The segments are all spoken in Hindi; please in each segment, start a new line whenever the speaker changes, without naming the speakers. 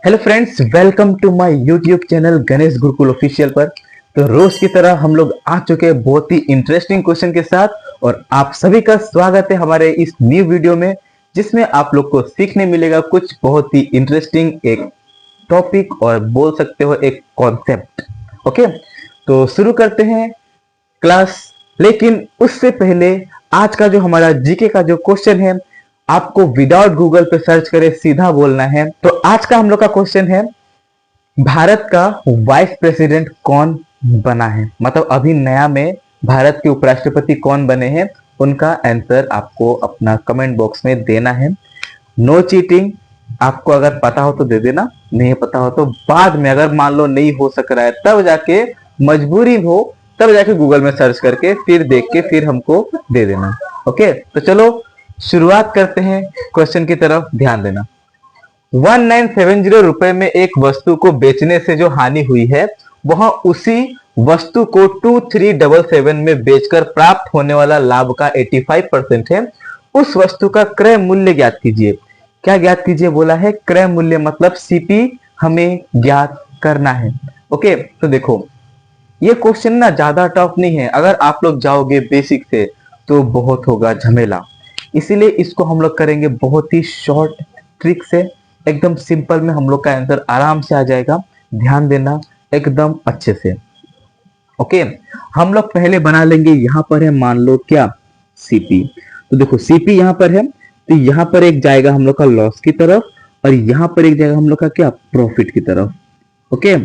Hello friends, welcome to my YouTube channel Ganesh Gurukul official पर। तो रोज की तरह हम लोग आ चुके हैं बहुत ही इंटरेस्टिंग क्वेश्चन के साथ और आप सभी का स्वागत है हमारे इस न्यू वीडियो में, जिसमें आप लोग को सीखने मिलेगा कुछ बहुत ही इंटरेस्टिंग एक टॉपिक और बोल सकते हो एक कॉन्सेप्ट। ओके, तो शुरू करते हैं क्लास। लेकिन उससे पहले आज का जो हमारा जीके का जो क्वेश्चन है, आपको विदाउट गूगल पे सर्च करे सीधा बोलना है। तो आज का हम लोग का क्वेश्चन है, भारत का वाइस प्रेसिडेंट कौन बना है, मतलब अभी नया में भारत के उपराष्ट्रपति कौन बने हैं, उनका आंसर आपको अपना कमेंट बॉक्स में देना है। No cheating. आपको अगर पता हो तो दे देना, नहीं पता हो तो बाद में, अगर मान लो नहीं हो सक रहा है तब जाके, मजबूरी हो तब जाके गूगल में सर्च करके फिर देख के फिर हमको दे देना। ओके, तो चलो शुरुआत करते हैं क्वेश्चन की तरफ, ध्यान देना। 1970 रुपए में एक वस्तु को बेचने से जो हानि हुई है, वह उसी वस्तु को 2377 में बेचकर प्राप्त होने वाला लाभ का 85% है। उस वस्तु का क्रय मूल्य ज्ञात कीजिए। क्या ज्ञात कीजिए बोला है? क्रय मूल्य मतलब सीपी हमें ज्ञात करना है। ओके, तो देखो ये क्वेश्चन ना ज्यादा टफ नहीं है। अगर आप लोग जाओगे बेसिक से तो बहुत होगा झमेला, इसीलिए इसको हम लोग करेंगे बहुत ही शॉर्ट ट्रिक से, एकदम सिंपल में हम लोग का आंसर आराम से आ जाएगा। ध्यान देना एकदम अच्छे से। ओके, हम लोग पहले बना लेंगे, यहां पर है मान लो क्या, सीपी। तो देखो सीपी यहां पर है, तो यहां पर एक जाएगा हम लोग का लॉस की तरफ और यहां पर एक जाएगा हम लोग का क्या, प्रॉफिट की तरफ। ओके,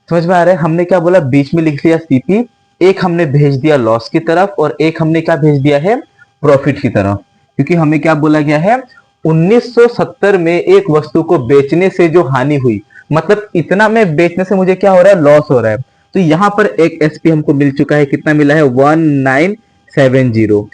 समझ में आ रहा है? हमने क्या बोला, बीच में लिख लिया सीपी, एक हमने भेज दिया लॉस की तरफ और एक हमने क्या भेज दिया है, प्रॉफिट की तरफ। क्योंकि हमें क्या बोला गया है, 1970 में एक वस्तु को बेचने से जो हानि हुई, मतलब इतना में बेचने से मुझे क्या हो रहा है, लॉस हो रहा है। तो यहां पर एक एसपी हमको मिल चुका है, कितना मिला है, 1970।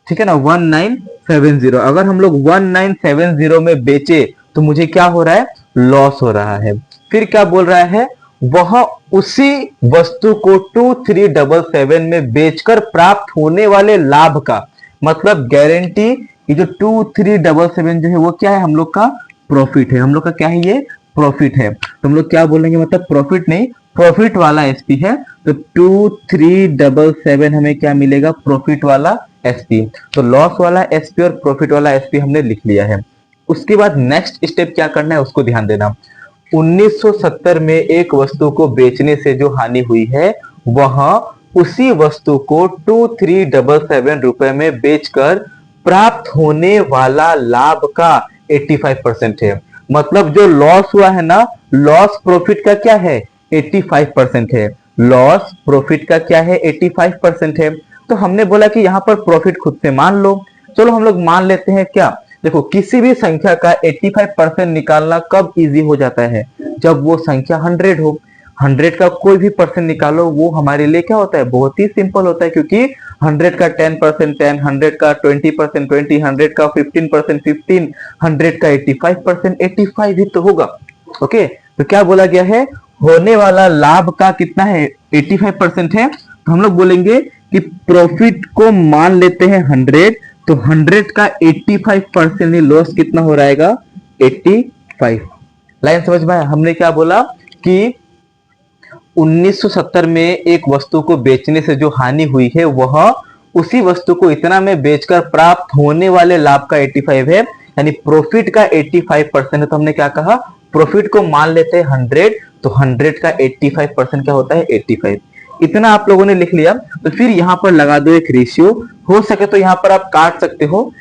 ठीक है ना, 1970। अगर हम लोग 1970 में बेचे तो मुझे क्या हो रहा है, लॉस हो रहा है। फिर क्या बोल रहा है, वह उसी वस्तु को 2377 में बेचकर प्राप्त होने वाले लाभ का, मतलब गारंटी, ये जो 2377 जो है वो क्या है, हम लोग का प्रॉफिट है। हम लोग का क्या है, ये प्रॉफिट है। तो हम लोग क्या बोलेंगे, मतलब प्रॉफिट नहीं, प्रॉफिट वाला एसपी है। तो 2377 हमें क्या मिलेगा, प्रॉफिट वाला एसपी। तो लॉस वाला एसपी और प्रॉफिट वाला एसपी हमने लिख लिया है। उसके बाद नेक्स्ट स्टेप क्या करना है उसको ध्यान देना। 1970 में एक वस्तु को बेचने से जो हानि हुई है, वह उसी वस्तु को 2377 रुपए में बेचकर प्राप्त होने वाला लाभ का 85% है। मतलब जो लॉस हुआ है ना, लॉस प्रॉफिट का क्या है, 85% है। लॉस प्रॉफिट का क्या है, 85% है। तो हमने बोला कि यहां पर प्रॉफिट खुद से मान लो। चलो हम लोग मान लेते हैं क्या, देखो किसी भी संख्या का 85% निकालना कब इजी हो जाता है, जब वो संख्या 100 हो। 100 का कोई भी परसेंट निकालो, वो हमारे लिए क्या होता है, बहुत ही सिंपल होता है। क्योंकि 100 का 10% 10, 100 का 20% 20, 100 का 15% 15, 100 का 85% 85 ही तो होगा। ओके, तो क्या बोला गया है, होने वाला लाभ का कितना है, 85% है। तो हम लोग बोलेंगे कि प्रॉफिट को मान लेते हैं 100, तो 100 का 85% लॉस कितना हो रहेगा, 85। लाइन समझ में आया? हमने क्या बोला कि 1970 में एक वस्तु को बेचने से जो हानि हुई है, वह उसी वस्तु को इतना में बेचकर प्राप्त होने वाले लाभ का 85 है, यानी प्रॉफिट का 85% है। तो हमने क्या कहा, प्रॉफिट को मान लेते हैं 100, तो 100 का 85% क्या होता है, 85। इतना आप लोगों ने लिख लिया। तो फिर यहां पर लगा दो एक रेशियो, हो सके तो यहां पर आप काट सकते हो,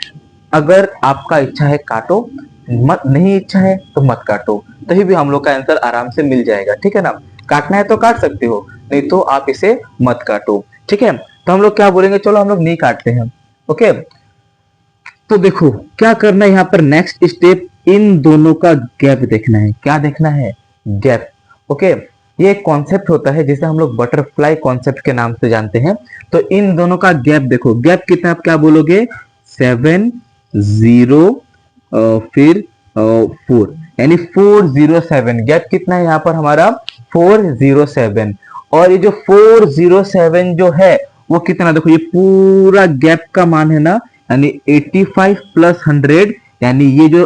अगर आपका इच्छा है काटो, मत नहीं इच्छा है तो मत काटो, तभी भी हम लोग का आंसर आराम से मिल जाएगा। ठीक है ना, काटना है तो काट सकते हो, नहीं तो आप इसे मत काटो। ठीक है, तो हम लोग क्या बोलेंगे, चलो हम लोग नहीं काटते हैं। ओके, तो देखो क्या करना है, यहाँ पर नेक्स्ट स्टेप, इन दोनों का गैप देखना है। क्या देखना है, गैप। ओके, ये एक कॉन्सेप्ट होता है जिसे हम लोग बटरफ्लाई कॉन्सेप्ट के नाम से जानते हैं। तो इन दोनों का गैप देखो, गैप कितना, आप क्या बोलोगे, 7 0 फिर 4, यानी 407। गैप कितना है यहाँ पर हमारा, 407। और ये जो 407 जो है वो कितना, देखो ये पूरा गैप का मान है ना, यानी 85 प्लस 100, यानी ये जो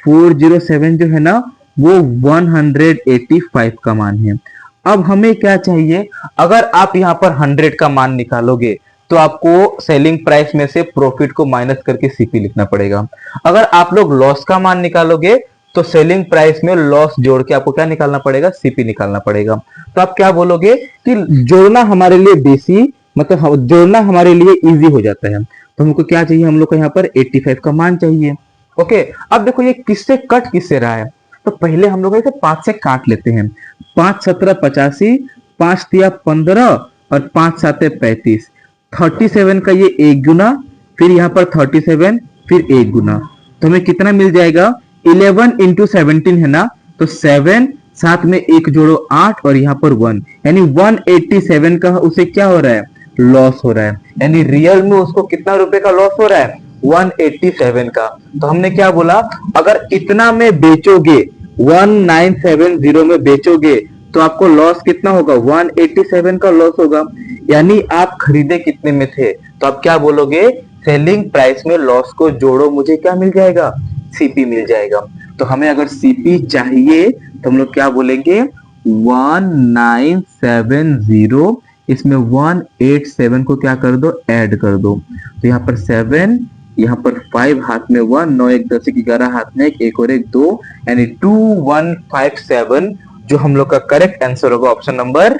407 जो है ना, वो 185 का मान है। अब हमें क्या चाहिए, अगर आप यहाँ पर 100 का मान निकालोगे तो आपको सेलिंग प्राइस में से प्रॉफिट को माइनस करके सीपी लिखना पड़ेगा। अगर आप लोग लॉस का मान निकालोगे तो सेलिंग प्राइस में लॉस जोड़ के आपको क्या निकालना पड़ेगा, सीपी निकालना पड़ेगा। तो आप क्या बोलोगे कि जोड़ना हमारे लिए बेसी मतलब जोड़ना हमारे लिए इजी हो जाता है। तो हमको क्या चाहिए, हम लोग को यहाँ पर 85 का मान चाहिए। ओके, अब देखो ये किससे कट किससे रहा है, तो पहले हम लोग इसे 5 से काट लेते हैं। 5 17 85, 5 तिया 15 और 5 7 35। 37 का ये एक गुना, फिर यहाँ पर 37, फिर एक गुना, तो हमें कितना मिल जाएगा, 11 इंटू 17 है ना, तो 7, साथ में एक जोड़ो 8 और यहाँ पर 1, यानी 187 का उसे क्या हो रहा है, लॉस हो रहा है। यानी रियल में उसको कितना रुपए का लॉस हो रहा है, 187 का। तो हमने क्या बोला, अगर इतना में बेचोगे 1970 में बेचोगे तो आपको लॉस कितना होगा, 187 का लॉस होगा। यानी आप खरीदे कितने में थे, तो आप क्या बोलोगे, सेलिंग प्राइस में लॉस को जोड़ो, मुझे क्या मिल जाएगा, सीपी मिल जाएगा। तो हमें अगर सीपी चाहिए तो हम लोग क्या बोलेंगे, 1970, इसमें 187 को क्या कर दो, ऐड कर दो। तो यहाँ पर 7, यहाँ पर 5, हाथ में 1, 9 1 10 11, हाथ में एक और एक 2, यानी 2157 जो हम लोग का करेक्ट आंसर होगा, option number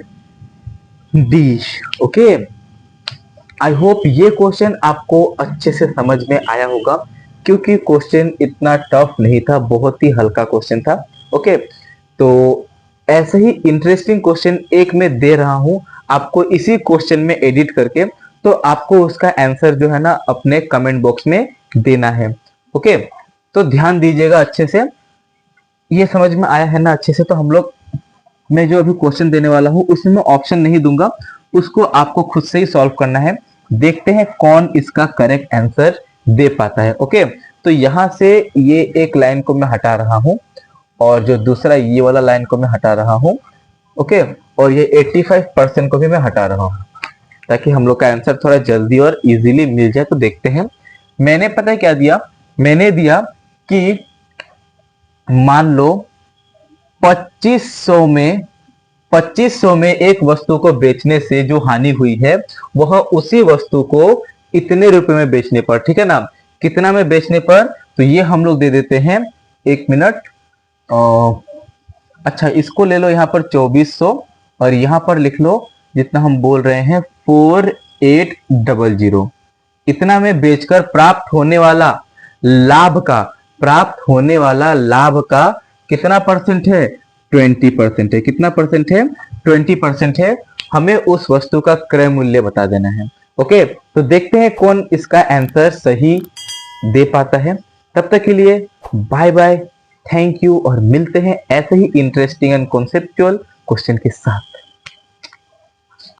D. Okay, I hope ये क्वेश्चन आपको अच्छे से समझ में आया होगा, क्योंकि क्वेश्चन इतना टफ नहीं था, बहुत ही हल्का क्वेश्चन था। ओके, तो ऐसे ही इंटरेस्टिंग क्वेश्चन एक मैं दे रहा हूं आपको इसी क्वेश्चन में एडिट करके, तो आपको उसका आंसर जो है ना अपने कमेंट बॉक्स में देना है। ओके, तो ध्यान दीजिएगा अच्छे से, ये समझ में आया है ना अच्छे से। तो हम लोग, मैं जो अभी क्वेश्चन देने वाला हूं उसमें मैं ऑप्शन नहीं दूंगा, उसको आपको खुद से ही सॉल्व करना है। देखते हैं कौन इसका करेक्ट आंसर दे पाता है। ओके, तो यहां से ये एक लाइन को मैं हटा रहा हूं और जो दूसरा ये वाला लाइन को मैं हटा रहा हूं। ओके, और ये 85% को भी मैं हटा रहा हूं, ताकि हम लोग का आंसर थोड़ा जल्दी और इजीली मिल जाए। तो देखते हैं, मैंने पता है क्या दिया, मैंने दिया कि मान लो 2500 में एक वस्तु को बेचने से जो हानि हुई है वह उसी वस्तु को इतने रुपए में बेचने पर, ठीक है ना, कितना में बेचने पर, तो ये हम लोग दे देते हैं, एक मिनट, अच्छा इसको ले लो यहाँ पर 2400 और यहाँ पर लिख लो जितना हम बोल रहे हैं 4800। इतना में बेचकर प्राप्त होने वाला लाभ का कितना परसेंट है, 20% है। कितना परसेंट है, 20% है। हमें उस वस्तु का क्रय मूल्य बता देना है। ओके, तो देखते हैं कौन इसका आंसर सही दे पाता है। तब तक के लिए बाय बाय, थैंक यू, और मिलते हैं ऐसे ही इंटरेस्टिंग एंड कॉन्सेप्चुअल क्वेश्चन के साथ।